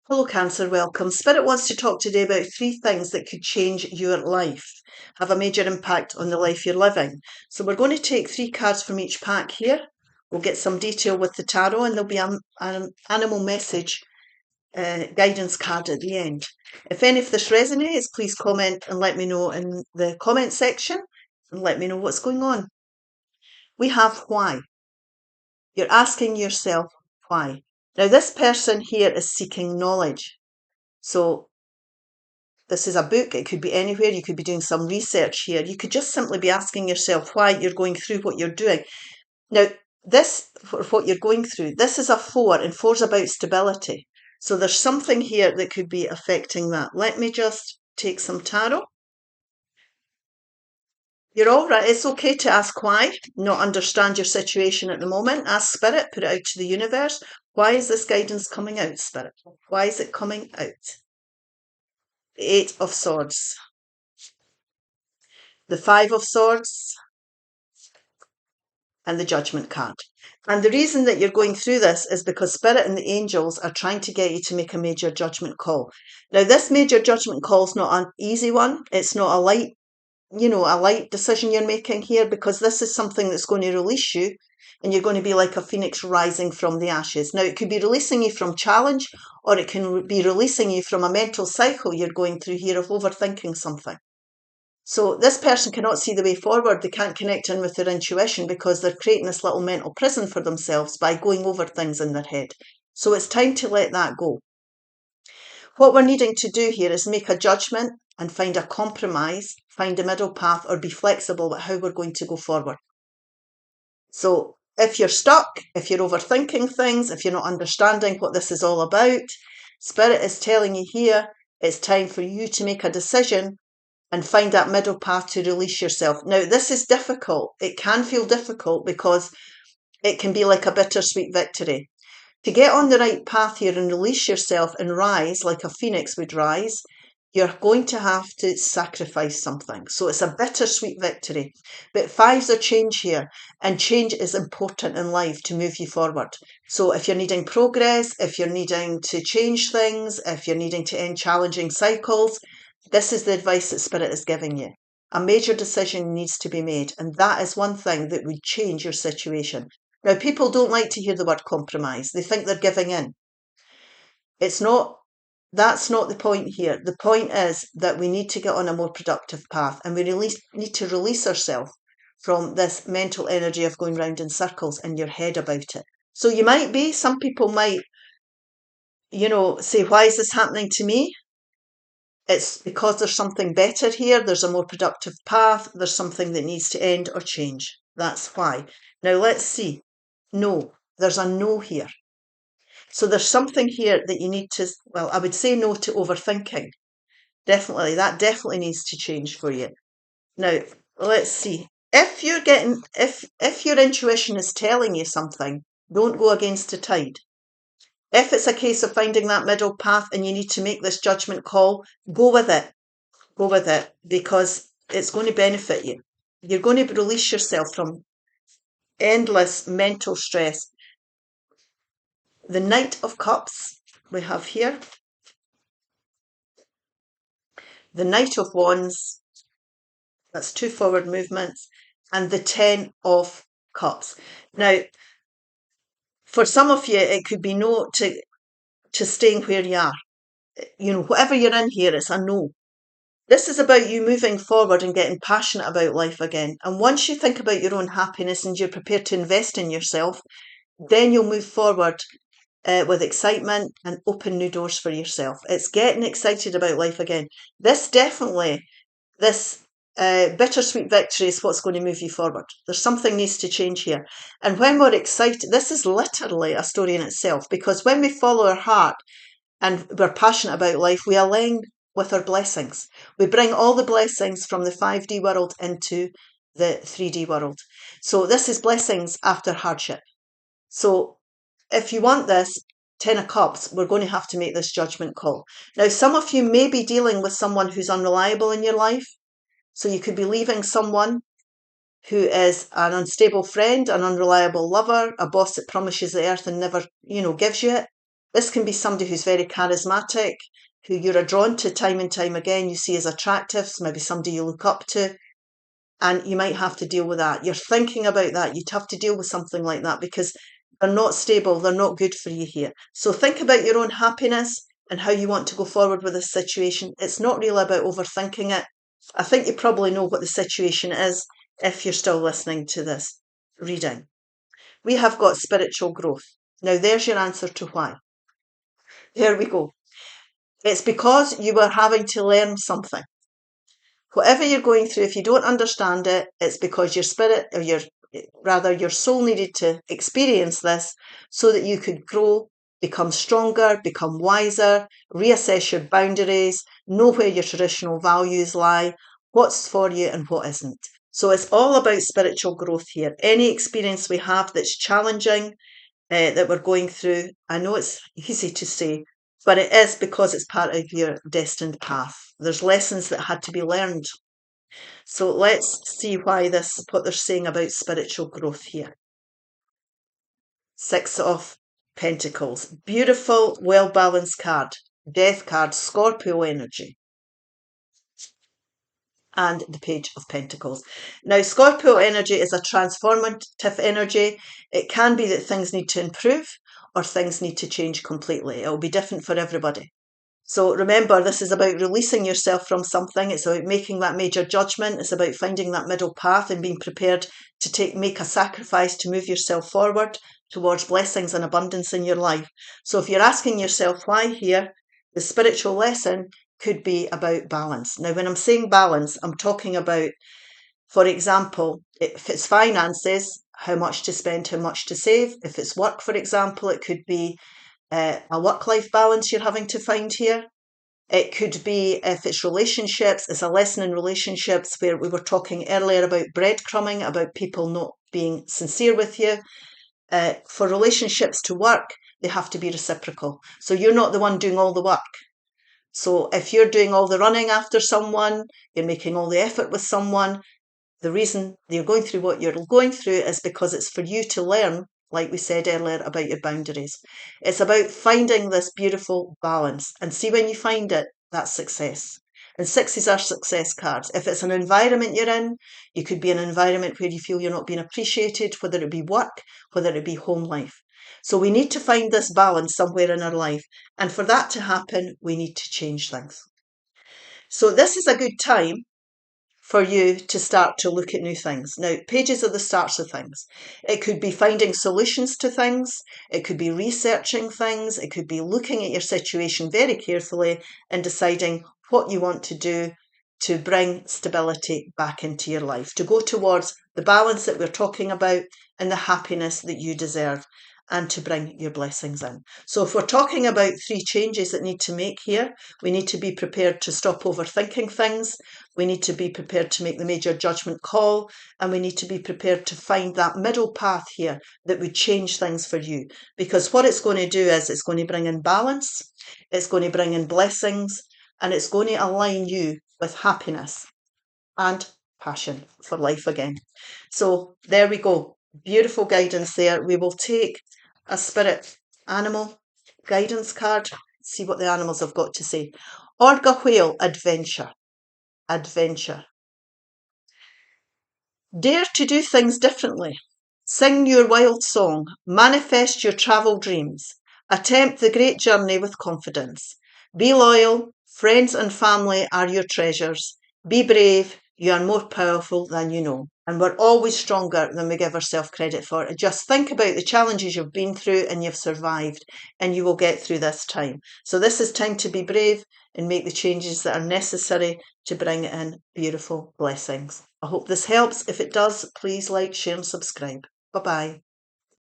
Hello Cancer, welcome. Spirit wants to talk today about 3 things that could change your life, have a major impact on the life you're living. So we're going to take 3 cards from each pack here. We'll get some detail with the tarot and there'll be an animal message guidance card at the end. If any of this resonates, please comment and let me know in the comment section and let me know what's going on. We have why. You're asking yourself why. Now this person here is seeking knowledge. So this is a book, it could be anywhere, you could be doing some research here. You could just simply be asking yourself why you're going through what you're doing. Now, this, for what you're going through, this is a 4, and 4's about stability. So there's something here that could be affecting that. Let me just take some tarot. You're all right. It's okay to ask why, not understand your situation at the moment. Ask Spirit, put it out to the universe. Why is this guidance coming out, Spirit? Why is it coming out? The 8 of Swords. The 5 of Swords. And the Judgment card. And the reason that you're going through this is because Spirit and the angels are trying to get you to make a major judgment call. Now, this major judgment call is not an easy one. It's not a light decision you're making here, because this is something that's going to release you and you're going to be like a phoenix rising from the ashes. Now, it could be releasing you from challenge, or it can be releasing you from a mental cycle you're going through here of overthinking something. So this person cannot see the way forward. They can't connect in with their intuition because they're creating this little mental prison for themselves by going over things in their head. So it's time to let that go. What we're needing to do here is make a judgment and find a compromise, find a middle path, or be flexible with how we're going to go forward. So if you're stuck, if you're overthinking things, if you're not understanding what this is all about, Spirit is telling you here, it's time for you to make a decision and find that middle path to release yourself. Now, this is difficult. It can feel difficult because it can be like a bittersweet victory. To get on the right path here and release yourself and rise like a phoenix would rise, you're going to have to sacrifice something. So it's a bittersweet victory. But 5's a change here, and change is important in life to move you forward. So if you're needing progress, if you're needing to change things, if you're needing to end challenging cycles, this is the advice that Spirit is giving you. A major decision needs to be made, and that is one thing that would change your situation. Now, people don't like to hear the word compromise. They think they're giving in. That's not the point here. The point is that we need to get on a more productive path, and we need to release ourselves from this mental energy of going round in circles in your head about it. So some people might, say, why is this happening to me? It's because there's something better here. There's a more productive path. There's something that needs to end or change. That's why. Now let's see. No, there's a no here. So there's something here that you need to, I would say no to overthinking. Definitely, that definitely needs to change for you. Now, let's see. If your intuition is telling you something, don't go against the tide. If it's a case of finding that middle path and you need to make this judgment call, go with it. Go with it, because it's going to benefit you. You're going to release yourself from endless mental stress. The Knight of Cups we have here. The Knight of Wands. That's 2 forward movements. And the 10 of Cups. Now, for some of you, it could be no to staying where you are. Whatever you're in here, it's a no. This is about you moving forward and getting passionate about life again. And once you think about your own happiness and you're prepared to invest in yourself, then you'll move forward with excitement and open new doors for yourself. It's getting excited about life again. This bittersweet victory is what's going to move you forward. There's something needs to change here. And when we're excited, this is literally a story in itself, because when we follow our heart and we're passionate about life, we align with our blessings. We bring all the blessings from the 5D world into the 3D world. So this is blessings after hardship. So if you want this 10 of Cups, we're going to have to make this judgment call. Now, some of you may be dealing with someone who's unreliable in your life. So you could be leaving someone who is an unstable friend, an unreliable lover, a boss that promises the earth and never, gives you it. This can be somebody who's very charismatic, who you're drawn to time and time again, you see as attractive, maybe somebody you look up to, and you might have to deal with that. You're thinking about that. You'd have to deal with something like that because they're not stable. They're not good for you here. So think about your own happiness and how you want to go forward with this situation. It's not really about overthinking it. I think you probably know what the situation is if you're still listening to this reading. We have got spiritual growth. Now, there's your answer to why. There we go. It's because you were having to learn something. Whatever you're going through, if you don't understand it, it's because your spirit, or your soul needed to experience this so that you could grow, become stronger, become wiser, reassess your boundaries, know where your traditional values lie, what's for you and what isn't. So it's all about spiritual growth here. Any experience we have that's challenging, that we're going through, I know it's easy to say, but it is because it's part of your destined path. There's lessons that had to be learned. So let's see what they're saying about spiritual growth here. 6 of Pentacles. Beautiful, well-balanced card. Death card, Scorpio energy. And the Page of Pentacles. Now, Scorpio energy is a transformative energy. It can be that things need to improve or things need to change completely. It will be different for everybody. So remember, this is about releasing yourself from something. It's about making that major judgment. It's about finding that middle path and being prepared to make a sacrifice to move yourself forward towards blessings and abundance in your life. So if you're asking yourself why here, the spiritual lesson could be about balance. Now, when I'm saying balance, I'm talking about, for example, if it's finances, how much to spend, how much to save. If it's work, for example, it could be a work-life balance you're having to find here. It could be, if it's relationships, it's a lesson in relationships where we were talking earlier about breadcrumbing, about people not being sincere with you. For relationships to work, they have to be reciprocal. So you're not the one doing all the work. So if you're doing all the running after someone, you're making all the effort with someone, the reason you're going through what you're going through is because it's for you to learn, like we said earlier, about your boundaries. It's about finding this beautiful balance. And see, when you find it, that's success. And 6s are success cards. If it's an environment you're in, you could be in an environment where you feel you're not being appreciated, whether it be work, whether it be home life. So we need to find this balance somewhere in our life. And for that to happen, we need to change things. So this is a good time for you to start to look at new things. Now, pages are the starts of things. It could be finding solutions to things. It could be researching things. It could be looking at your situation very carefully and deciding what you want to do to bring stability back into your life, to go towards the balance that we're talking about and the happiness that you deserve, and to bring your blessings in. So if we're talking about 3 changes that need to make here, we need to be prepared to stop overthinking things. We need to be prepared to make the major judgment call, and we need to be prepared to find that middle path here that would change things for you. Because what it's going to do is it's going to bring in balance, it's going to bring in blessings, and it's going to align you with happiness and passion for life again. So there we go. Beautiful guidance there. We will take a spirit animal guidance card, see what the animals have got to say. Orca whale, adventure. Adventure. Dare to do things differently. Sing your wild song. Manifest your travel dreams. Attempt the great journey with confidence. Be loyal. Friends and family are your treasures. Be brave. You are more powerful than you know. And we're always stronger than we give ourselves credit for. And just think about the challenges you've been through and you've survived, and you will get through this time. So this is time to be brave and make the changes that are necessary to bring in beautiful blessings. I hope this helps. If it does, please like, share and subscribe. Bye-bye.